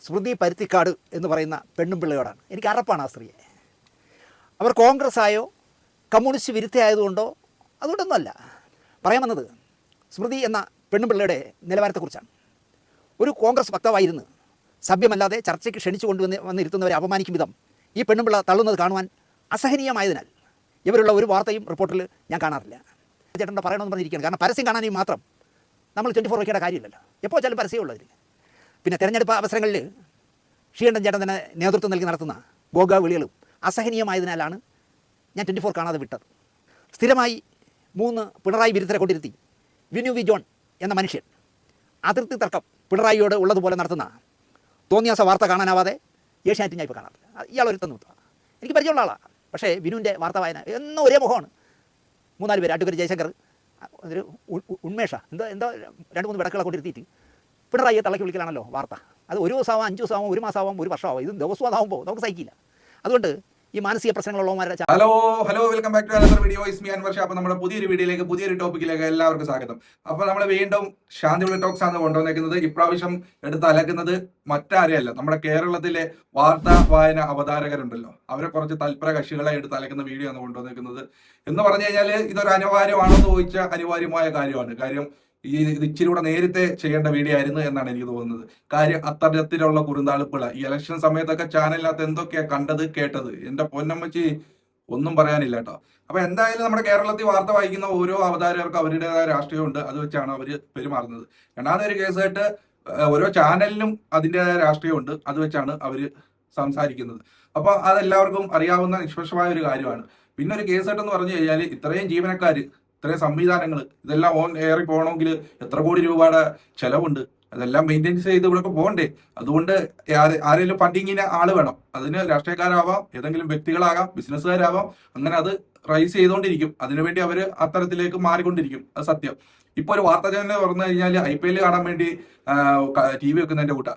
സ്മൃതി പരുത്തിക്കാട് എന്ന് പറയുന്ന പെണ്ണും പിള്ളയോടാണ്. എനിക്ക് അറപ്പാണ് ആ സ്ത്രീയെ. അവർ കോൺഗ്രസ് ആയോ കമ്മ്യൂണിസ്റ്റ് വിരുദ്ധയായതുകൊണ്ടോ അതുകൊണ്ടൊന്നുമല്ല. പറയാൻ വന്നത് സ്മൃതി എന്ന പെണ്ണും പിള്ളയുടെ നിലവാരത്തെക്കുറിച്ചാണ്. ഒരു കോൺഗ്രസ് വക്താവായിരുന്നു സഭ്യമല്ലാതെ ചർച്ചയ്ക്ക് ക്ഷണിച്ചു വന്നിരുത്തുന്നവരെ അപമാനിക്കും വിധം ഈ പെണ്ണുപിള്ള തള്ളുന്നത് കാണുവാൻ അസഹനീയമായതിനാൽ ഇവരുള്ള ഒരു വാർത്തയും റിപ്പോർട്ടിൽ ഞാൻ കാണാറില്ല. ചേട്ടൻ്റെ പറയണമെന്ന് പറഞ്ഞിരിക്കുകയാണ്. കാരണം പരസ്യം കാണാനും മാത്രം നമ്മൾ 24 വയ്ക്കേണ്ട കാര്യമില്ലല്ലോ. എപ്പോൾ വെച്ചാലും പരസ്യമുള്ളതിൽ. പിന്നെ തെരഞ്ഞെടുപ്പ് അവസരങ്ങളിൽ ഷീണ്ടൻ ചേട്ടൻ തന്നെ നേതൃത്വം നൽകി നടത്തുന്ന ഗോഗ വിളികളും അസഹനീയമായതിനാലാണ് ഞാൻ 24 കാണാതെ വിട്ടത്. സ്ഥിരമായി 3 പിണറായി വിരുദ്ധരെ കൊണ്ടിരുത്തി വിനു വി ജോൺ എന്ന മനുഷ്യൻ അതിർത്തി തർക്കം പിണറായിയോട് ഉള്ളതുപോലെ നടത്തുന്ന തോന്നിയാസ വാർത്ത കാണാനാവാതെ ഏഷ്യാനെറ്റ് ഞാൻ ഇപ്പോൾ കാണാറില്ല. ഇയാളൊരുത്തന്നു എനിക്ക് പരിചയമുള്ള ആളാണ്. പക്ഷേ വിനുവിൻ്റെ വാർത്ത വായന എന്നും ഒരേ മുഖമാണ്. 3-4 പേര് അഡ്വക്കേറ്റ് ജയശങ്കർ, ഒരു ഉന്മേഷ എന്തോ 2-3 വിടക്കുകളെ കൊണ്ടിരുത്തിയിട്ട് പിണറായിയെ തള്ളക്കി വിളിക്കലാണല്ലോ വാർത്ത. അത് 1 ദിവസമാവും, 5 ദിവസമാവും, 1 മാസമാവും, 1 വർഷമാവും. ഇത് ദിവസവും അതാവുമ്പോൾ നമുക്ക് സഹിക്കില്ല. അതുകൊണ്ട് ഈ മാനസിക പ്രശ്നങ്ങളുള്ളവന്മാരുടെ hello welcome back to another video. Is me Anwar Sha. അപ്പോൾ നമ്മുടെ പുതിയൊരു വീഡിയോയിലേക്ക്, പുതിയൊരു ടോപ്പിക്കിലേക്ക് എല്ലാവർക്കും സ്വാഗതം. അപ്പോൾ നമ്മൾ വീണ്ടും ശാന്തിവിള ടോക്സ് ആണ് കൊണ്ടുവന്നേക്കുന്നത്. ഇപ്രാവശ്യം എടുത്ത് അലക്കുന്നത് മറ്റാരെയല്ല, നമ്മുടെ കേരളത്തിലെ വാർത്താ വായന അവതാരകരുണ്ടല്ലോ, അവരെ കുറച്ച് തൽപര കക്ഷികളെ എടുത്ത് അലക്കുന്ന വീഡിയോ ആണ് കൊണ്ടുവന്നേക്കുന്നത്. എന്ന് പറഞ്ഞു കഴിഞ്ഞാൽ ഇതൊരു അനിവാര്യമാണോ എന്ന് ചോദിച്ചാൽ അനിവാര്യമായ കാര്യമാണ്. കാര്യം ഇത് ഇച്ചിരി കൂടെ നേരത്തെ ചെയ്യേണ്ട വീഡിയോ ആയിരുന്നു എന്നാണ് എനിക്ക് തോന്നുന്നത്. കാര്യം അത്തരത്തിലുള്ള കുറുന്താളിപ്പുകള ഈ ഇലക്ഷൻ സമയത്തൊക്കെ ചാനലിനകത്ത് എന്തൊക്കെയാ കണ്ടത് കേട്ടത്, എന്റെ പൊന്നമ്മച്ചി ഒന്നും പറയാനില്ല കേട്ടോ. അപ്പൊ എന്തായാലും നമ്മുടെ കേരളത്തിൽ വാർത്ത വായിക്കുന്ന ഓരോ അവതാരകർക്കും അവരുടേതായ രാഷ്ട്രീയമുണ്ട്. അത് വെച്ചാണ് അവര് പെരുമാറുന്നത്. രണ്ടാമതൊരു കേസായിട്ട് ഓരോ ചാനലിനും അതിൻ്റെതായ രാഷ്ട്രീയമുണ്ട്. അത് വെച്ചാണ് അവര് സംസാരിക്കുന്നത്. അപ്പൊ അതെല്ലാവർക്കും അറിയാവുന്ന നിഷ്പക്ഷമായ ഒരു കാര്യമാണ്. പിന്നെ ഒരു കേസായിട്ടെന്ന് പറഞ്ഞു കഴിഞ്ഞാൽ ഇത്രയും ജീവനക്കാര്, ഇത്രയും സംവിധാനങ്ങൾ, ഇതെല്ലാം ഓൺ എയറിൽ പോകണമെങ്കിൽ എത്ര കോടി രൂപയുടെ ചെലവുണ്ട്. അതെല്ലാം മെയിൻറ്റെയിൻസ് ചെയ്ത് ഇവിടെ പോകണ്ടേ. അതുകൊണ്ട് ആരെങ്കിലും ഫണ്ടിങ്ങിന് ആള് വേണം. അതിന് രാഷ്ട്രീയക്കാരാവാം, ഏതെങ്കിലും വ്യക്തികളാകാം, ബിസിനസ്സുകാരാവാം. അങ്ങനെ അത് റൈസ് ചെയ്തുകൊണ്ടിരിക്കും. അതിനുവേണ്ടി അവർ അത്തരത്തിലേക്ക് മാറിക്കൊണ്ടിരിക്കും. അത് സത്യം. ഇപ്പൊ ഒരു വാർത്താ ചാനൽ പറഞ്ഞു കഴിഞ്ഞാൽ IPL കാണാൻ വേണ്ടി TV വെക്കുന്നതിന്റെ കൂട്ട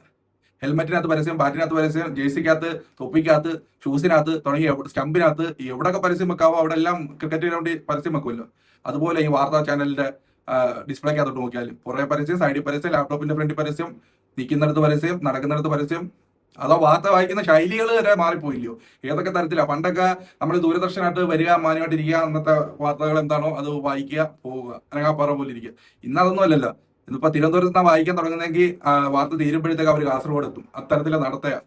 ഹെൽമെറ്റിനകത്ത് പരസ്യം, ബാറ്റിനകത്ത് പരസ്യം, ജേഴ്സിക്കകത്ത്, തൊപ്പിക്കകത്ത്, ഷൂസിനകത്ത് തുടങ്ങിയ സ്റ്റമ്പിനകത്ത് എവിടെയൊക്കെ പരസ്യം വെക്കാവോ അവിടെ എല്ലാം ക്രിക്കറ്റ് ഗ്രൗണ്ടിൽ പരസ്യം വെക്കുമല്ലോ. അതുപോലെ ഈ വാർത്താ ചാനലിന്റെ ഡിസ്പ്ലേക്കകത്തോട്ട് നോക്കിയാൽ കുറേ പരസ്യം, സൈഡിൽ പരസ്യം, ലാപ്ടോപ്പിന്റെ ഫ്രണ്ടിൽ പരസ്യം, നിൽക്കുന്നിടത്ത് പരസ്യം, നടക്കുന്നിടത്ത് പരസ്യം. അതോ വാർത്ത വായിക്കുന്ന ശൈലികൾ വരെ മാറിപ്പോയില്ലയോ? ഏതൊക്കെ തരത്തിലാണ്? പണ്ടൊക്കെ നമ്മൾ ദൂരദർശനമായിട്ട് വരിക, മാന്യമായിട്ടിരിക്കുക, അന്നത്തെ വാർത്തകൾ എന്താണോ അത് വായിക്കുക, പോവുക, അനങ്ങാപ്പാറ പോലെ ഇരിക്കുക. ഇന്നതൊന്നും അല്ലല്ലോ. ഇന്നിപ്പോ തിരുവനന്തപുരത്ത് നിന്ന് വായിക്കാൻ തുടങ്ങുന്നെങ്കിൽ വാർത്ത തീരുമ്പോഴത്തേക്ക് അവർ കാസർഗോഡ് എത്തും. അത്തരത്തിലെ നടത്തയാ.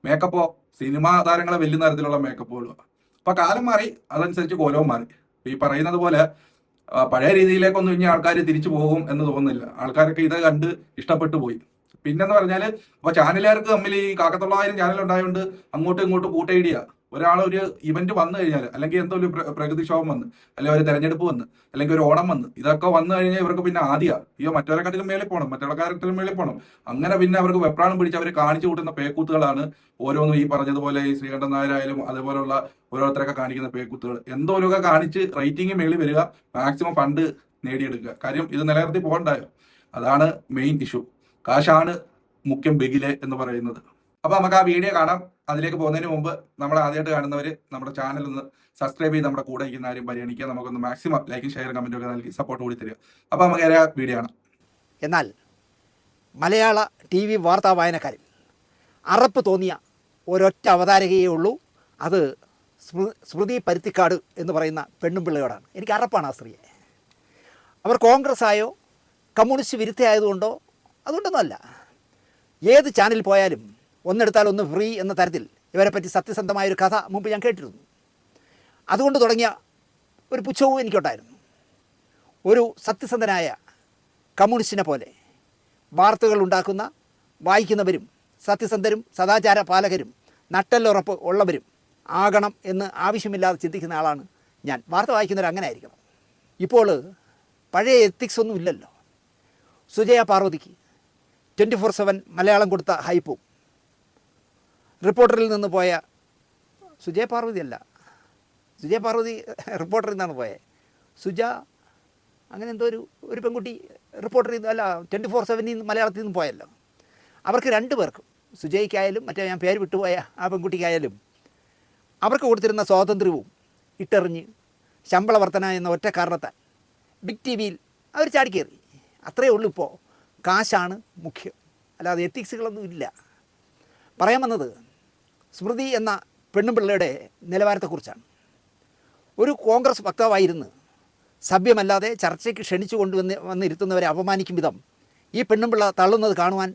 മേക്കപ്പോ സിനിമാ താരങ്ങളെ വെല്ലുന്ന തരത്തിലുള്ള മേക്കപ്പുകളും. അപ്പൊ കാലം മാറി, അതനുസരിച്ച് കോലവും മാറി. ഈ പറയുന്നത് പോലെ പഴയ രീതിയിലേക്കൊന്നും ഇനി ആൾക്കാർ തിരിച്ചു പോകും എന്ന് തോന്നുന്നില്ല. ആൾക്കാരൊക്കെ ഇത് കണ്ട് ഇഷ്ടപ്പെട്ടു പോയി. പിന്നെന്ന് പറഞ്ഞാൽ അപ്പൊ ചാനലുകാർക്ക് തമ്മിൽ ഈ 1,000 ചാനൽ ഉണ്ടായതുകൊണ്ട് അങ്ങോട്ടും ഇങ്ങോട്ടും കൂട്ടൈഡിയ. ഒരാളൊരു ഇവന്റ് വന്നു കഴിഞ്ഞാൽ, അല്ലെങ്കിൽ എന്തോ ഒരു പ്രകൃതിക്ഷോഭം വന്ന്, അല്ലെങ്കിൽ ഒരു തെരഞ്ഞെടുപ്പ് വന്ന്, അല്ലെങ്കിൽ ഒരു ഓണം വന്ന്, ഇതൊക്കെ വന്നു കഴിഞ്ഞാൽ ഇവർക്ക് പിന്നെ അയ്യോ മറ്റവരെക്കാട്ടിലും മേളിൽ പോകണം, മറ്റുള്ളക്കാരെക്കാട്ടിലും മേളിൽ പോകണം. അങ്ങനെ പിന്നെ അവർക്ക് വെപ്രാളം പിടിച്ച് അവർ കാണിച്ചു കൂട്ടുന്ന പേക്കൂത്തുകളാണ് ഓരോന്നും. ഈ പറഞ്ഞതുപോലെ ഈ ശ്രീകണ്ഠൻ നായരായാലും അതേപോലുള്ള ഓരോരുത്തരൊക്കെ കാണിക്കുന്ന പേക്കൂത്തുകൾ എന്തോരൊക്കെ കാണിച്ച് റേറ്റിംഗ് മേളിൽ വരിക, മാക്സിമം ഫണ്ട് നേടിയെടുക്കുക. കാര്യം ഇത് നിലനിർത്തി പോകണ്ടായോ? അതാണ് മെയിൻ ഇഷ്യൂ. കാശാണ് മുഖ്യം ബെഗിലെ എന്ന് പറയുന്നത്. അപ്പൊ നമുക്ക് ആ വീഡിയോ കാണാം. അതിലേക്ക് പോകുന്നതിന് മുമ്പ് നമ്മൾ ആദ്യമായിട്ട് കാണുന്നവര് നമ്മുടെ ചാനൽ ഒന്ന് സബ്സ്ക്രൈബ് ചെയ്ത് നമ്മുടെ കൂടെ ഇരിക്കുന്ന ആരും പരിഗണിക്കുക. നമുക്കൊന്ന് മാക്സിമം ലൈക്കും ഷെയറും കമന്റും ഒക്കെ നൽകി സപ്പോർട്ട് കൂടി തരിക. അപ്പൊ നമുക്ക് വീഡിയോ കാണാം. എന്നാൽ മലയാള TV വാർത്താ വായനക്കാരിൽ അറപ്പ് തോന്നിയ ഒരൊറ്റ അവതാരകയേ ഉള്ളൂ. അത് സ്മൃതി പരുത്തിക്കാട് എന്ന് പറയുന്ന പെണ്ണും പിള്ളയോടാണ്. എനിക്ക് അറപ്പാണ് ആ സ്ത്രീയെ. അവർ കോൺഗ്രസ് ആയോ കമ്മ്യൂണിസ്റ്റ് വിരുദ്ധയായതുകൊണ്ടോ അതുകൊണ്ടൊന്നുമല്ല. ഏത് ചാനലിൽ പോയാലും ഒന്നെടുത്താൽ ഒന്ന് ഫ്രീ എന്ന തരത്തിൽ ഇവരെപ്പറ്റി സത്യസന്ധമായൊരു കഥ മുമ്പ് ഞാൻ കേട്ടിരുന്നു. അതുകൊണ്ട് തുടങ്ങിയ ഒരു പുച്ഛവും എനിക്കുണ്ടായിരുന്നു. ഒരു സത്യസന്ധനായ കമ്മ്യൂണിസ്റ്റിനെ പോലെ വാർത്തകൾ ഉണ്ടാക്കുന്ന, വായിക്കുന്നവരും സത്യസന്ധരും സദാചാര പാലകരും നട്ടെല്ലുറപ്പ് ഉള്ളവരും ആകണം എന്ന് ആവശ്യമില്ലാതെ ചിന്തിക്കുന്ന ആളാണ് ഞാൻ. വാർത്ത വായിക്കുന്നവർ അങ്ങനെ ആയിരിക്കണം. ഇപ്പോൾ പഴയ എത്തിക്സ് ഒന്നും ഇല്ലല്ലോ. സുജയ പാർവതിക്ക് 24/7 മലയാളം കൊടുത്ത ഹൈപ്പും, റിപ്പോർട്ടറിൽ നിന്ന് പോയ സുജയ പാർവതി റിപ്പോർട്ടറിൽ നിന്നാണ് പോയത്. സുജ അങ്ങനെ എന്തോ ഒരു പെൺകുട്ടി റിപ്പോർട്ടറിൽ അല്ല 24/7 മലയാളത്തിൽ നിന്ന് പോയല്ലോ. അവർക്ക് 2 പേർക്കും, സുജയ്ക്കായാലും മറ്റേ ഞാൻ പേര് വിട്ടുപോയ ആ പെൺകുട്ടിക്കായാലും, അവർക്ക് കൊടുത്തിരുന്ന സ്വാതന്ത്ര്യവും ഇട്ടെറിഞ്ഞ് ശമ്പള വർധന എന്ന ഒറ്റ കാരണത്താൽ ബിഗ് TVയിൽ അവർ ചാടിക്കേറി. അത്രയേ ഉള്ളൂ. ഇപ്പോൾ കാശാണ് മുഖ്യം, അല്ലാതെ എത്തിക്സുകളൊന്നും ഇല്ല. പറയാൻ വന്നത് സ്മൃതി എന്ന പെണ്ണുപിള്ളയുടെ നിലവാരത്തെക്കുറിച്ചാണ്. ഒരു കോൺഗ്രസ് വക്താവായിരുന്ന് സഭ്യമല്ലാതെ ചർച്ചയ്ക്ക് ക്ഷണിച്ചു വന്നിരുത്തുന്നവരെ അപമാനിക്കും വിധം ഈ പെണ്ണുപിള്ള തള്ളുന്നത് കാണുവാൻ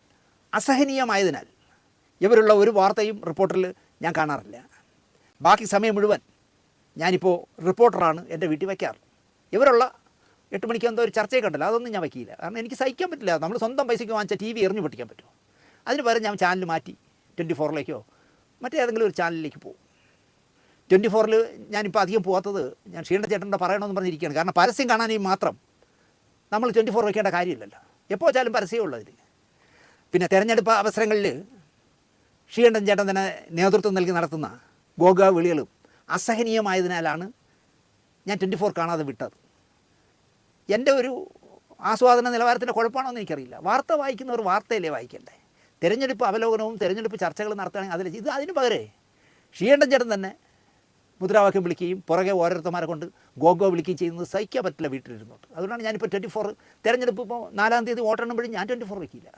അസഹനീയമായതിനാൽ ഇവരുള്ള ഒരു വാർത്തയും റിപ്പോർട്ടറിൽ ഞാൻ കാണാറില്ല. ബാക്കി സമയം മുഴുവൻ ഞാനിപ്പോൾ റിപ്പോർട്ടറാണ് എൻ്റെ വീട്ടിൽ വയ്ക്കാറ്. ഇവരുള്ള 8 മണിക്ക് എന്തോ ഒരു ചർച്ചയൊക്കെ ഉണ്ടല്ലോ, അതൊന്നും ഞാൻ വയ്ക്കില്ല. കാരണം എനിക്ക് സഹിക്കാൻ പറ്റില്ല. നമ്മൾ സ്വന്തം പൈസയ്ക്ക് വാങ്ങിച്ച TV എറിഞ്ഞു പൊട്ടിക്കാൻ പറ്റുമോ? അതിന് പകരം ഞാൻ ചാനൽ മാറ്റി 24-ലേക്കോ മറ്റേതെങ്കിലും ഒരു ചാനലിലേക്ക് പോകും. 24-ൽ ഞാനിപ്പോൾ അധികം പോകാത്തത് ഞാൻ ക്ഷീണ ചേട്ടൻ്റെ പറയണമെന്ന് പറഞ്ഞിരിക്കുകയാണ്. കാരണം പരസ്യം കാണാനേ മാത്രം നമ്മൾ 24 വയ്ക്കേണ്ട കാര്യമില്ലല്ലോ. എപ്പോൾ വെച്ചാലും പരസ്യമേ ഉള്ളതിൽ. പിന്നെ തിരഞ്ഞെടുപ്പ് അവസരങ്ങളിൽ ക്ഷീണൻ ചേട്ടൻ തന്നെ നേതൃത്വം നൽകി നടത്തുന്ന ഗോഗാ വിളികളും അസഹനീയമായതിനാലാണ് ഞാൻ 24 കാണാതെ വിട്ടത്. എൻ്റെ ഒരു ആസ്വാദന നിലവാരത്തിൻ്റെ കുഴപ്പമാണോ എന്ന് എനിക്കറിയില്ല. വാർത്ത വായിക്കുന്നവർ വാർത്തയല്ലേ വായിക്കണ്ടേ? തിരഞ്ഞെടുപ്പ് അവലോകനവും തിരഞ്ഞെടുപ്പ് ചർച്ചകളും നടത്തുകയാണെങ്കിൽ അതിൽ ഇത് അതിന് പകരം ക്ഷീണൻ ചേട്ടൻ തന്നെ മുദ്രാവാക്യം വിളിക്കുകയും പുറകെ ഓരോരുത്തന്മാരെ കൊണ്ട് ഗോഗോ വിളിക്കുകയും ചെയ്യുന്നത് സഹിക്കാൻ പറ്റില്ല വീട്ടിലിരുന്നോട്ട്. അതുകൊണ്ടാണ് ഞാനിപ്പോൾ 24 തിരഞ്ഞെടുപ്പ് ഇപ്പോൾ 4-ാം തീയതി വോട്ടെണ്ണുമ്പോഴും ഞാൻ 24 വയ്ക്കില്ല.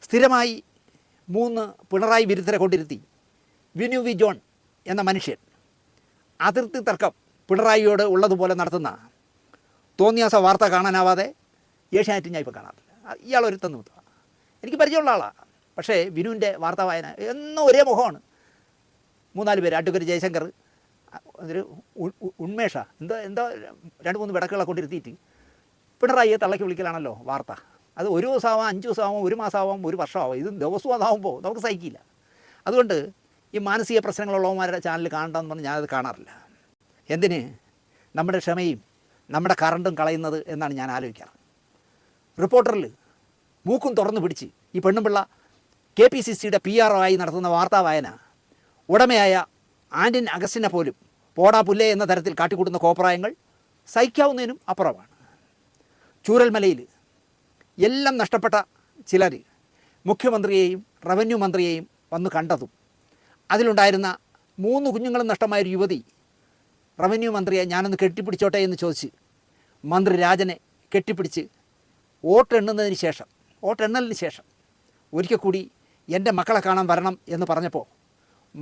സ്ഥിരമായി 3 പിണറായി വിരുദ്ധരെ കൊണ്ടിരുത്തി വിനു വി ജോൺ എന്ന മനുഷ്യൻ അതിർത്തി തർക്കം പിണറായിയോട് ഉള്ളതുപോലെ നടത്തുന്ന തോന്നിയാസ വാർത്ത കാണാനാവാതെ ഏഷ്യാനെറ്റ് ഞാൻ ഇപ്പോൾ കാണാറില്ല. ഇയാളൊരുത്തം നിമിത്തമാണ്. എനിക്ക് പരിചയമുള്ള ആളാണ്. പക്ഷേ വിനുവിൻ്റെ വാർത്താ വായന എന്നും ഒരേ മുഖമാണ്. 3-4 പേര്, അഡ്വക്കേറ്റ് ജയശങ്കർ, ഒരു ഉന്മേഷ എന്തോ 2-3 വിടക്കുകളെ കൊണ്ടിരുത്തിയിട്ട് പിണറായിയെ തള്ളക്കി വിളിക്കലാണല്ലോ വാർത്ത. അത് 1 ദിവസമാവാം, 5 ദിവസമാവാം, 1 മാസമാവാം, 1 വർഷമാവാം. ഇത് ദിവസവും അതാവുമ്പോൾ നമുക്ക് സഹിക്കില്ല. അതുകൊണ്ട് ഈ മാനസിക പ്രശ്നങ്ങളുള്ളവന്മാരുടെ ചാനൽ കാണണ്ടെന്ന് പറഞ്ഞ് ഞാനത് കാണാറില്ല. എന്തിന് നമ്മുടെ ക്ഷമയും നമ്മുടെ കറണ്ടും കളയുന്നത് എന്നാണ് ഞാൻ ആലോചിക്കാറ്. റിപ്പോർട്ടറിൽ മൂക്കും തുറന്നു പിടിച്ച് ഈ പെണ്ണുപിള്ള KPCCയുടെ PRO ആയി നടത്തുന്ന വാർത്താ വായന ഉടമയായ ആൻറ്റിൻ അഗസ്റ്റിനെ പോലും പോടാ പുല്ലേ എന്ന തരത്തിൽ കാട്ടിക്കൂട്ടുന്ന കോപ്രായങ്ങൾ സഹിക്കാവുന്നതിനും അപ്പുറമാണ്. ചൂരൽമലയിൽ എല്ലാം നഷ്ടപ്പെട്ട ചിലർ മുഖ്യമന്ത്രിയെയും റവന്യൂ മന്ത്രിയെയും വന്ന് കണ്ടതും അതിലുണ്ടായിരുന്ന 3 കുഞ്ഞുങ്ങളും നഷ്ടമായൊരു യുവതി റവന്യൂ മന്ത്രിയെ ഞാനൊന്ന് കെട്ടിപ്പിടിച്ചോട്ടെ എന്ന് ചോദിച്ച് മന്ത്രി രാജനെ കെട്ടിപ്പിടിച്ച് വോട്ടെണ്ണലിന് ശേഷം ഒരിക്കൽ കൂടി എൻ്റെ മക്കളെ കാണാൻ വരണം എന്ന് പറഞ്ഞപ്പോൾ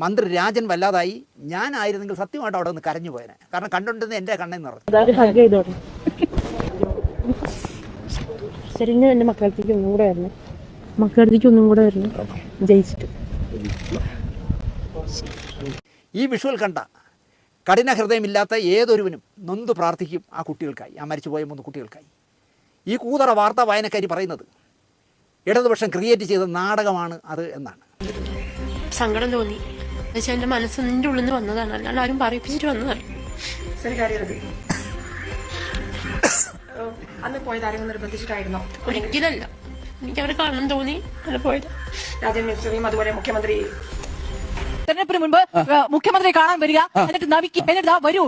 മന്ത്രി രാജൻ വല്ലാതായി. ഞാനായിരുന്നെങ്കിൽ സത്യമായിട്ട് അവിടെ ഒന്ന് കരഞ്ഞു പോയനെ. കാരണം കണ്ടുകൊണ്ടിരുന്ന എൻ്റെ കണ്ണിൽ നിറഞ്ഞു. ശരിക്കും എൻ്റെ മക്കളത്തേക്ക് ഒന്നും കൂടെ വരണം ജയിച്ചിട്ട്. ഈ വിഷ്വൽ കണ്ട കഠിന ഹൃദയമില്ലാത്ത ഏതൊരുവനും നൊന്ത് പ്രാർത്ഥിക്കും ആ കുട്ടികൾക്കായി, ആ മരിച്ചുപോയ 3 കുട്ടികൾക്കായി. ഈ കൂതറ വാർത്താ വായനക്കാരി പറയുന്നത് ഇടതുപക്ഷം ക്രിയേറ്റ് ചെയ്ത നാടകമാണ് അത് എന്നാണ്. സങ്കടം തോന്നി. പക്ഷെ എൻ്റെ മനസ്സ് നിന്റെ ഉള്ളിൽ നിന്ന് വന്നതാണ്, അല്ലാണ്ട് ആരും പറയിപ്പിച്ചിട്ട് വന്നതാണ്. അന്ന് പോയത് ആരെങ്കിലും നിർബന്ധിച്ചിട്ടായിരുന്നോ? ഒരിക്കലല്ല, എനിക്ക് അവരെ കാണാൻ തോന്നി, അങ്ങനെ പോയത്. രാജ്യം മിനിസ്റ്ററിയും അതുപോലെ മുഖ്യമന്ത്രി തെരഞ്ഞെടുപ്പിന് മുൻപ് മുഖ്യമന്ത്രിയെ കാണാൻ വരിക, എന്നിട്ട് നവിക്ക് എന്നിട്ട് വരൂ.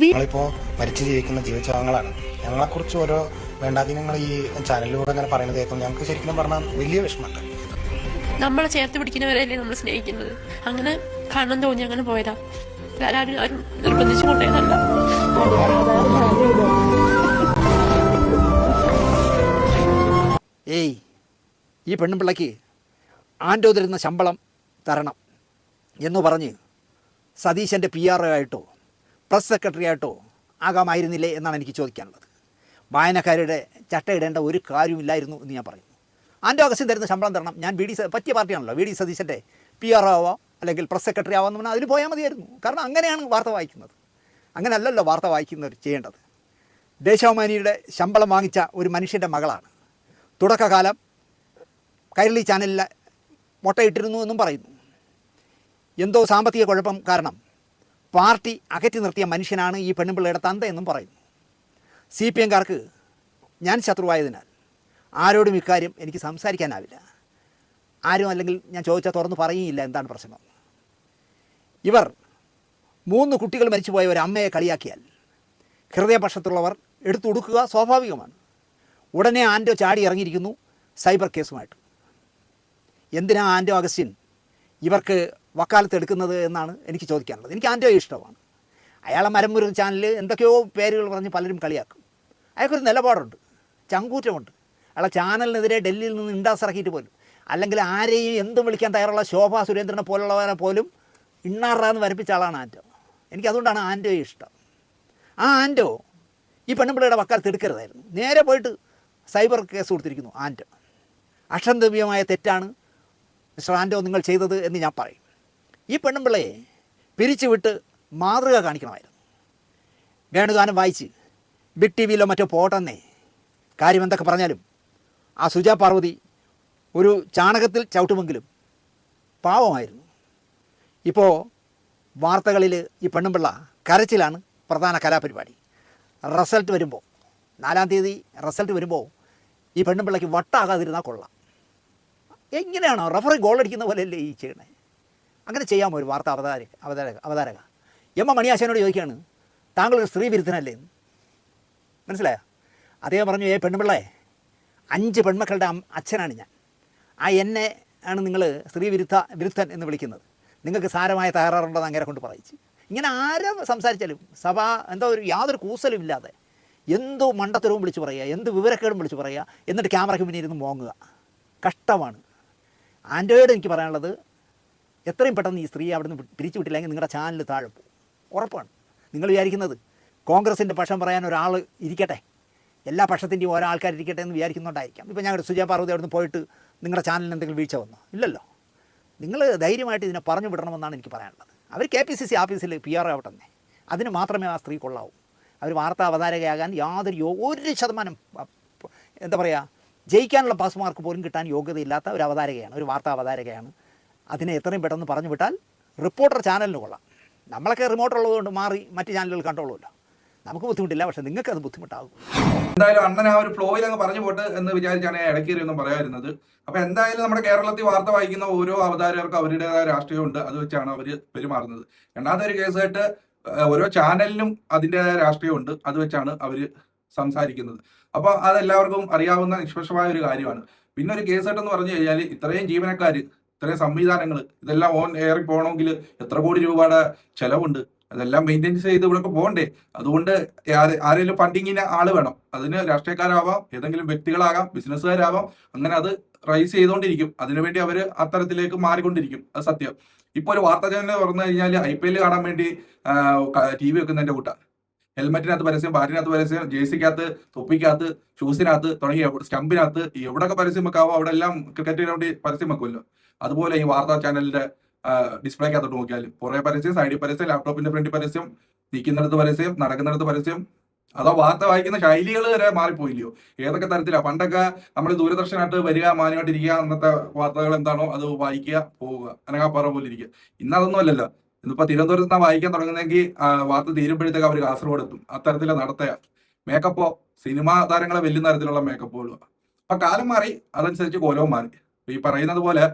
ഞങ്ങളിപ്പോ മരിച്ചു ജീവിക്കുന്ന ജീവിച്ചവങ്ങളാണ്. ഞങ്ങളെക്കുറിച്ച് ഓരോ വേണ്ടാധീനങ്ങൾ ഈ ചാനലിലൂടെ അങ്ങനെ പറയുന്നത് കേൾക്കും. ഞങ്ങൾക്ക് ശരിക്കും പറഞ്ഞാൽ വലിയ വിഷമമുണ്ട്. നമ്മളെ ചേർത്ത് പിടിക്കുന്നവരല്ലേ നമ്മൾ സ്നേഹിക്കുന്നത്. അങ്ങനെ കാണാൻ തോന്നി, അങ്ങനെ പോയതാ. ആരും നിർബന്ധിച്ചു കൊണ്ടേതല്ല. ഈ പെണ്ണുപിള്ളയ്ക്ക് ആൻഡോ തരുന്ന ശമ്പളം തരണം എന്ന് പറഞ്ഞ് സതീശൻ്റെ PRO ആയിട്ടോ പ്രസ് സെക്രട്ടറി ആയിട്ടോ ആകാമായിരുന്നില്ലേ എന്നാണ് എനിക്ക് ചോദിക്കാനുള്ളത്. വായനക്കാരുടെ ചട്ടയിടേണ്ട ഒരു കാര്യമില്ലായിരുന്നു എന്ന് ഞാൻ പറയുന്നു. ആൻഡോ അഗസ്റ്റിൻ തരുന്ന ശമ്പളം തരണം. ഞാൻ പറ്റിയ പാർട്ടിയാണല്ലോ, VD സതീശൻ്റെ PRO ആവാം അല്ലെങ്കിൽ പ്രസ് സെക്രട്ടറി ആവാമെന്ന് പറഞ്ഞാൽ അതിൽ പോയാൽ മതിയായിരുന്നു. കാരണം അങ്ങനെയാണ് വാർത്ത വായിക്കുന്നത്. അങ്ങനെയല്ലല്ലോ വാർത്ത വായിക്കുന്നവർ ചെയ്യേണ്ടത്. ദേശാഭിമാനിയുടെ ശമ്പളം വാങ്ങിച്ച ഒരു മനുഷ്യൻ്റെ മകളാണ്. തുടക്കകാലം കൈരളി ചാനലിൽ മുട്ടയിട്ടിരുന്നു എന്നും പറയുന്നു. എന്തോ സാമ്പത്തിക കുഴപ്പം കാരണം പാർട്ടി അകറ്റി നിർത്തിയ മനുഷ്യനാണ് ഈ പെണ്ണുപിള്ളയുടെ തന്ത എന്നും പറയുന്നു. CPM-കാർക്ക് ഞാൻ ശത്രുവായതിനാൽ ആരോടും ഇക്കാര്യം എനിക്ക് സംസാരിക്കാനാവില്ല. ആരും അല്ലെങ്കിൽ ഞാൻ ചോദിച്ചാൽ തുറന്ന് പറയുകയില്ല എന്താണ് പ്രശ്നം. ഇവർ 3 കുട്ടികൾ മരിച്ചുപോയ ഒരു അമ്മയെ കളിയാക്കിയാൽ ഹൃദയപക്ഷത്തുള്ളവർ എടുത്തു കൊടുക്കുക സ്വാഭാവികമാണ്. ഉടനെ ആൻഡോ ചാടി ഇറങ്ങിയിരിക്കുന്നു സൈബർ കേസുമായിട്ട്. എന്തിനാ ആൻഡോ അഗസ്റ്റിൻ ഇവർക്ക് വക്കാലത്ത് എടുക്കുന്നത് എന്നാണ് എനിക്ക് ചോദിക്കാനുള്ളത്. എനിക്ക് ആൻഡോയെ ഇഷ്ടമാണ്. അയാളെ മരമുറി ചാനലിൽ എന്തൊക്കെയോ പേരുകൾ പറഞ്ഞ് പലരും കളിയാക്കും. അയാൾക്കൊരു നിലപാടുണ്ട്, ചങ്കൂറ്റമുണ്ട്. അയാളെ ചാനലിനെതിരെ ഡൽഹിയിൽ നിന്ന് ഇണ്ടാസിറക്കിയിട്ട് പോലും, അല്ലെങ്കിൽ ആരെയും എന്തും വിളിക്കാൻ തയ്യാറുള്ള ശോഭാ സുരേന്ദ്രനെ പോലുള്ളവരെ പോലും ഇണ്ണാറാന്ന് വരപ്പിച്ച ആളാണ് ആൻറ്റോ. എനിക്കതുകൊണ്ടാണ് ആൻറ്റോയെ ഇഷ്ടം. ആ ആൻറ്റോ ഈ പെണ്ണുപിള്ളയുടെ വക്കാലത്ത് എടുക്കരുതായിരുന്നു. നേരെ പോയിട്ട് സൈബർ കേസ് കൊടുത്തിരിക്കുന്നു ആൻറ്റോ. അക്ഷന്തവ്യമായ തെറ്റാണ് മിസ്റ്റർ ആൻറ്റോ നിങ്ങൾ ചെയ്തത് എന്ന് ഞാൻ പറയും. ഈ പെണ്ണുപിള്ളയെ പിരിച്ചുവിട്ട് മാതൃക കാണിക്കണമായിരുന്നു. വേണുഗാനം വായിച്ച് ബിഗ് ടി വിയിലോ മറ്റോ പോട്ടെന്നേ. കാര്യം എന്തൊക്കെ പറഞ്ഞാലും ആ സുജാ പാർവതി ഒരു ചാണകത്തിൽ ചവിട്ടുമെങ്കിലും പാവമായിരുന്നു. ഇപ്പോൾ വാർത്തകളിൽ ഈ പെണ്ണുപിള്ള കരച്ചിലാണ് പ്രധാന കലാപരിപാടി. റിസൾട്ട് വരുമ്പോൾ 4-ാം തീയതി റിസൾട്ട് വരുമ്പോൾ ഈ പെണ്ണുപിള്ളയ്ക്ക് വട്ടാകാതിരുന്നാൽ കൊള്ളാം. എങ്ങനെയാണോ റഫറി ഗോളടിക്കുന്ന പോലെയല്ലേ ഈ ചെയ്യണേ? അങ്ങനെ ചെയ്യാമോ ഒരു വാർത്ത അവതാരക? എം എം മണിയാശാനോട് ചോദിക്കുകയാണ്, താങ്കളൊരു സ്ത്രീ വിരുദ്ധനല്ലേ എന്ന്. മനസ്സിലായോ? അദ്ദേഹം പറഞ്ഞു, പെണ്ണുപിള്ളേ, 5 പെൺമക്കളുടെ അച്ഛനാണ് ഞാൻ. ആ എന്നെ ആണ് നിങ്ങൾ സ്ത്രീ വിരുദ്ധൻ എന്ന് വിളിക്കുന്നത്. നിങ്ങൾക്ക് സാരമായ തകരാറുണ്ടെന്ന് അങ്ങനെ കൊണ്ട് പറയിച്ച്. ഇങ്ങനെ ആരും സംസാരിച്ചാലും സഭ എന്തോ യാതൊരു കൂസലും ഇല്ലാതെ എന്തോ മണ്ടത്തരവും വിളിച്ച് പറയുക, എന്ത് വിവരക്കേടും വിളിച്ച് പറയുക, എന്നിട്ട് ക്യാമറയ്ക്ക് മുന്നിൽ ഇരുന്ന് മോങ്ങുക. കഷ്ടമാണ്. ആൻറ്റോയോട് എനിക്ക് പറയാനുള്ളത്, എത്രയും പെട്ടെന്ന് ഈ സ്ത്രീയെ അവിടെ നിന്ന് പിരിച്ചു വിട്ടില്ലെങ്കിൽ നിങ്ങളുടെ ചാനൽ താഴെ പോകും, ഉറപ്പാണ്. നിങ്ങൾ വിചാരിക്കുന്നത് കോൺഗ്രസിൻ്റെ പക്ഷം പറയാൻ ഒരാൾ ഇരിക്കട്ടെ, എല്ലാ പക്ഷത്തിൻ്റെയും ഓരോ ആൾക്കാർ ഇരിക്കട്ടെ എന്ന് വിചാരിക്കുന്നുണ്ടായിരിക്കാം. ഇപ്പോൾ ഞങ്ങളുടെ സുജാ പാർവതി അവിടെ നിന്ന് പോയിട്ട് നിങ്ങളുടെ ചാനലിന് എന്തെങ്കിലും വീഴ്ച വന്നോ? ഇല്ലല്ലോ. നിങ്ങൾ ധൈര്യമായിട്ട് ഇതിനെ പറഞ്ഞു വിടണമെന്നാണ് എനിക്ക് പറയാനുള്ളത്. അവർ KPCC ഓഫീസിൽ PR ആവട്ടെ, അതിന് മാത്രമേ ആ സ്ത്രീ കൊള്ളാവൂ. അവർ വാർത്താ അവതാരകയാകാൻ യാതൊരു 1% എന്താ പറയുക, ജയിക്കാനുള്ള പാസ് മാർക്ക് പോലും കിട്ടാൻ യോഗ്യതയില്ലാത്ത ഒരു അവതാരകയാണ്, ഒരു വാർത്താ അവതാരകയാണ്. അതിനെ എത്രയും പെട്ടെന്ന് പറഞ്ഞു വിട്ടാൽ റിപ്പോർട്ടർ ചാനലിന് കൊള്ളാം. നമ്മളൊക്കെ റിമോട്ട് ഉള്ളതുകൊണ്ട് മാറി മറ്റ് ചാനലുകൾ കണ്ടോളൂല്ലോ. നമുക്ക് ബുദ്ധിമുട്ടില്ല, പക്ഷേ നിങ്ങൾക്ക് അത് ബുദ്ധിമുട്ടാകും. എന്തായാലും അണ്ണൻ ആ ഒരു ഫ്ലോയിൽ അങ്ങ് പറഞ്ഞു പോട്ട് എന്ന് വിചാരിച്ചാണ് ഇടയ്ക്കേറിയൊന്നും പറയാതിരുന്നത്. അപ്പൊ എന്തായാലും നമ്മുടെ കേരളത്തിൽ വാർത്ത വായിക്കുന്ന ഓരോ അവതാരകർക്കും അവരുടേതായ രാഷ്ട്രീയമുണ്ട്, അത് വെച്ചാണ് അവർ പെരുമാറുന്നത്. രണ്ടാമത്തെ ഒരു കേസായിട്ട് ഓരോ ചാനലിനും അതിൻ്റെതായ രാഷ്ട്രീയമുണ്ട്, അത് വെച്ചാണ് അവർ സംസാരിക്കുന്നത്. അപ്പൊ അതെല്ലാവർക്കും അറിയാവുന്ന നിഷ്പക്ഷമായ ഒരു കാര്യമാണ്. പിന്നെ ഒരു കേസായിട്ടെന്ന് പറഞ്ഞു കഴിഞ്ഞാൽ ഇത്രയും ജീവനക്കാർ, ഇത്രയും സംവിധാനങ്ങൾ, ഇതെല്ലാം ഓൺ എയറിൽ പോകണമെങ്കിൽ എത്ര കോടി രൂപയുടെ ചെലവുണ്ട്. അതെല്ലാം മെയിൻ്റെനൻസ് ചെയ്ത് ഇവിടെ പോകണ്ടേ? അതുകൊണ്ട് ആരെങ്കിലും ഫണ്ടിങ്ങിന് ആള് വേണം. അതിന് രാഷ്ട്രീയക്കാരാവാം, ഏതെങ്കിലും വ്യക്തികളാകാം, ബിസിനസ്സുകാരാവാം. അങ്ങനെ അത് റൈസ് ചെയ്തുകൊണ്ടിരിക്കും. അതിനുവേണ്ടി അവർ അത്തരത്തിലേക്ക് മാറിക്കൊണ്ടിരിക്കും. അത് സത്യം. ഇപ്പോൾ ഒരു വാർത്താ ചാനൽ പറഞ്ഞു കഴിഞ്ഞാൽ IPL കാണാൻ വേണ്ടി TV വെക്കുന്നതിൻ്റെ കൂട്ട ഹെൽമെറ്റിനകത്ത് പരസ്യം, ബാറ്റിനകത്ത് പരസ്യം, ജേഴ്സിക്കകത്ത്, തൊപ്പിക്കകത്ത്, ഷൂസിനകത്ത് തുടങ്ങിയ സ്റ്റമ്പിനകത്ത് എവിടെയൊക്കെ പരസ്യം വെക്കാവോ അവിടെ എല്ലാം ക്രിക്കറ്റിന് വേണ്ടി പരസ്യം വെക്കുമല്ലോ. അതുപോലെ ഈ വാർത്താ ചാനലിന്റെ ഡിസ്പ്ലേക്കകത്തോട്ട് നോക്കിയാലും കുറേ പരസ്യം, സൈഡിൽ പരസ്യം, ലാപ്ടോപ്പിന്റെ ഫ്രണ്ടിൽ പരസ്യം, നിൽക്കുന്നിടത്ത് പരസ്യം, നടക്കുന്നിടത്ത് പരസ്യം. അതോ വാർത്ത വായിക്കുന്ന ശൈലികൾ വരെ മാറിപ്പോയില്ലയോ? ഏതൊക്കെ തരത്തിലാണ്? പണ്ടൊക്കെ നമ്മൾ ദൂരദർശനമായിട്ട് വരിക, മാന്യമായിട്ടിരിക്കുക, അന്നത്തെ വാർത്തകൾ എന്താണോ അത് വായിക്കുക, പോവുക, അനങ്ങാപ്പാറ പോലെ ഇരിക്കുക. ഇന്നതൊന്നും അല്ലല്ലോ. ഇന്നിപ്പോൾ തിരുവനന്തപുരത്ത് നിന്നാണ് വായിക്കാൻ തുടങ്ങുന്നതെങ്കിൽ വാർത്ത തീരുമ്പോഴത്തേക്ക് അവർ കാസർഗോഡ് എത്തും. അത്തരത്തിലെ നടത്തയാ. മേക്കപ്പോ സിനിമാ താരങ്ങളെ വെല്ലുന്ന തരത്തിലുള്ള മേക്കപ്പുകളും. അപ്പൊ കാലം മാറി, അതനുസരിച്ച് കോലവും മാറി. ഈ പറയുന്നത് പോലെ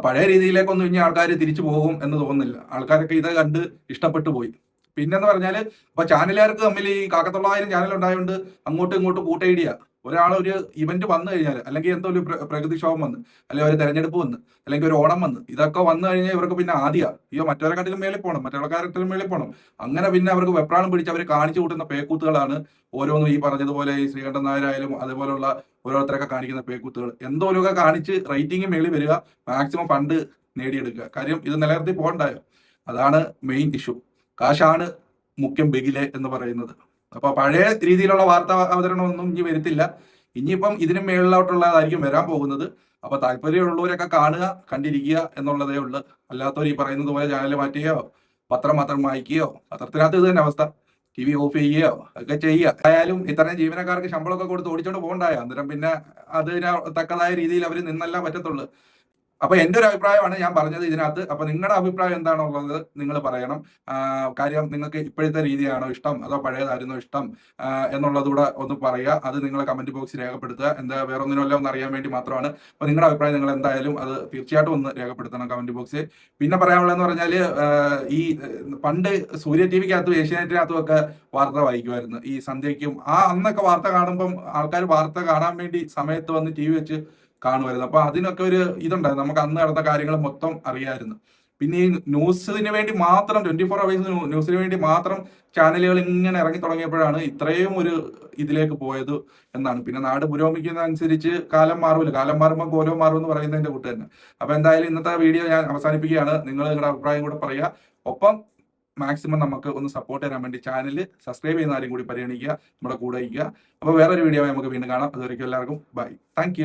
പഴയ രീതിയിലേക്കൊന്നും ഇനി ആൾക്കാർ തിരിച്ചു പോകും എന്ന് തോന്നുന്നില്ല. ആൾക്കാരൊക്കെ ഇത് കണ്ട് ഇഷ്ടപ്പെട്ടു പോയി. പിന്നെന്ന് പറഞ്ഞാൽ ഇപ്പൊ ചാനലുകാർക്ക് തമ്മിൽ ഈ 1000 ചാനൽ ഉണ്ടായതുകൊണ്ട് അങ്ങോട്ടും ഇങ്ങോട്ടും കൂട്ടൈഡിയ. ഒരു ഇവന്റ് വന്നു കഴിഞ്ഞാൽ, അല്ലെങ്കിൽ എന്തോ ഒരു പ്രകൃതിക്ഷോഭം വന്ന്, അല്ലെങ്കിൽ ഒരു തെരഞ്ഞെടുപ്പ് വന്ന്, അല്ലെങ്കിൽ ഒരു ഓണം വന്ന്, ഇതൊക്കെ വന്നു കഴിഞ്ഞാൽ ഇവർക്ക് പിന്നെ അയ്യോ മറ്റവരെക്കാട്ടിലും മേളിൽ പോകണം, മറ്റുള്ളക്കാരെക്കാട്ടിലും മേളിൽ പോകണം. അങ്ങനെ പിന്നെ അവർക്ക് വെപ്രാളം പിടിച്ച് അവർ കാണിച്ചു കൂട്ടുന്ന പേക്കൂത്തുകളാണ് ഓരോന്നും. ഈ പറഞ്ഞതുപോലെ ഈ ശ്രീകണ്ഠൻ നായരായാലും അതുപോലുള്ള ഓരോരുത്തരൊക്കെ കാണിക്കുന്ന പേക്കൂത്തുകൾ എന്തോരൊക്കെ കാണിച്ച് റേറ്റിംഗ് മേളിൽ വരിക, മാക്സിമം ഫണ്ട് നേടിയെടുക്കുക. കാര്യം ഇത് നിലനിർത്തി പോകണ്ടായോ? അതാണ് മെയിൻ ഇഷ്യൂ. കാശാണ് മുഖ്യം ബെഗിലെ എന്ന് പറയുന്നത്. അപ്പൊ പഴയ രീതിയിലുള്ള വാർത്താ അവതരണമൊന്നും ഇനി വരുത്തില്ല. ഇനിയിപ്പം ഇതിന് മേളിലോട്ടുള്ളതായിരിക്കും വരാൻ പോകുന്നത്. അപ്പൊ താല്പര്യമുള്ളവരൊക്കെ കാണുക, കണ്ടിരിക്കുക എന്നുള്ളതേ ഉള്ളു. അല്ലാത്തവർ ഈ പറയുന്നത് പോലെ ചാനൽ മാറ്റുകയോ പത്രം മാത്രം വായിക്കുകയോ, പത്രത്തിനകത്ത് ഇത് തന്നെ അവസ്ഥ, TV ഓഫ് ചെയ്യുകയോ ഒക്കെ ചെയ്യുക. ആയാലും ഇത്രയും ജീവനക്കാർക്ക് ശമ്പളമൊക്കെ കൊടുത്ത് ഓടിച്ചോണ്ട് പോകണ്ടായോ? അന്നേരം പിന്നെ അതിന് തക്കതായ രീതിയിൽ അവർ നിന്നല്ല പറ്റത്തുള്ളൂ. അപ്പൊ എന്റെ ഒരു അഭിപ്രായമാണ് ഞാൻ പറഞ്ഞത് ഇതിനകത്ത്. അപ്പൊ നിങ്ങളുടെ അഭിപ്രായം എന്താണുള്ളത് നിങ്ങൾ പറയണം. കാര്യം നിങ്ങൾക്ക് ഇപ്പോഴത്തെ രീതിയാണോ ഇഷ്ടം, അതോ പഴയതായിരുന്നോ ഇഷ്ടം എന്നുള്ളതുകൂടെ ഒന്ന് പറയുക. അത് നിങ്ങൾ കമന്റ് ബോക്സിൽ രേഖപ്പെടുത്തുക. എന്താ വേറെ ഒന്നിനല്ല ഒന്ന് അറിയാൻ വേണ്ടി മാത്രമാണ്. അപ്പൊ നിങ്ങളുടെ അഭിപ്രായം നിങ്ങൾ എന്തായാലും അത് തീർച്ചയായിട്ടും ഒന്ന് രേഖപ്പെടുത്തണം കമന്റ് ബോക്സിൽ. പിന്നെ പറയാനുള്ളതെന്ന് പറഞ്ഞാൽ ഈ പണ്ട് സൂര്യ TVക്കകത്തും ഏഷ്യാനെറ്റിനകത്തും ഒക്കെ വാർത്ത വായിക്കുമായിരുന്നു ഈ സന്ധ്യയ്ക്കും. അന്നൊക്കെ വാർത്ത കാണുമ്പം ആൾക്കാർ വാർത്ത കാണാൻ വേണ്ടി സമയത്ത് വന്ന് TV വെച്ച് കാണുമായിരുന്നു. അപ്പൊ അതിനൊക്കെ ഒരു ഇതുണ്ടായിരുന്നു. നമുക്ക് അന്ന് നടന്ന കാര്യങ്ങൾ മൊത്തം അറിയാമായിരുന്നു. പിന്നെ ഈ ന്യൂസിന് വേണ്ടി മാത്രം 24 അവേഴ്സ് ന്യൂസിന് വേണ്ടി മാത്രം ചാനലുകൾ ഇങ്ങനെ ഇറങ്ങി തുടങ്ങിയപ്പോഴാണ് ഇത്രയും ഒരു ഇതിലേക്ക് പോയത് എന്നാണ്. പിന്നെ നാട് പുരോഗമിക്കുന്ന അനുസരിച്ച് കാലം മാറുമല്ലോ, കാലം മാറുമ്പോൾ കോലം മാറും എന്ന് പറയുന്നതിന്റെ കൂട്ട് തന്നെ. അപ്പൊ എന്തായാലും ഇന്നത്തെ വീഡിയോ ഞാൻ അവസാനിപ്പിക്കുകയാണ്. നിങ്ങൾ നിങ്ങളുടെ അഭിപ്രായം കൂടെ പറയുക. ഒപ്പം മാക്സിമം നമുക്ക് ഒന്ന് സപ്പോർട്ട് തരാൻ വേണ്ടി ചാനൽ സബ്സ്ക്രൈബ് ചെയ്യുന്ന ആരും കൂടി പരിഗണിക്കുക, നമ്മുടെ കൂടെ ഇരിക്കുക. അപ്പോൾ വേറൊരു വീഡിയോ നമുക്ക് വീണ്ടും കാണാം. അതുവരെയ്ക്കും എല്ലാവർക്കും ബൈ. താങ്ക്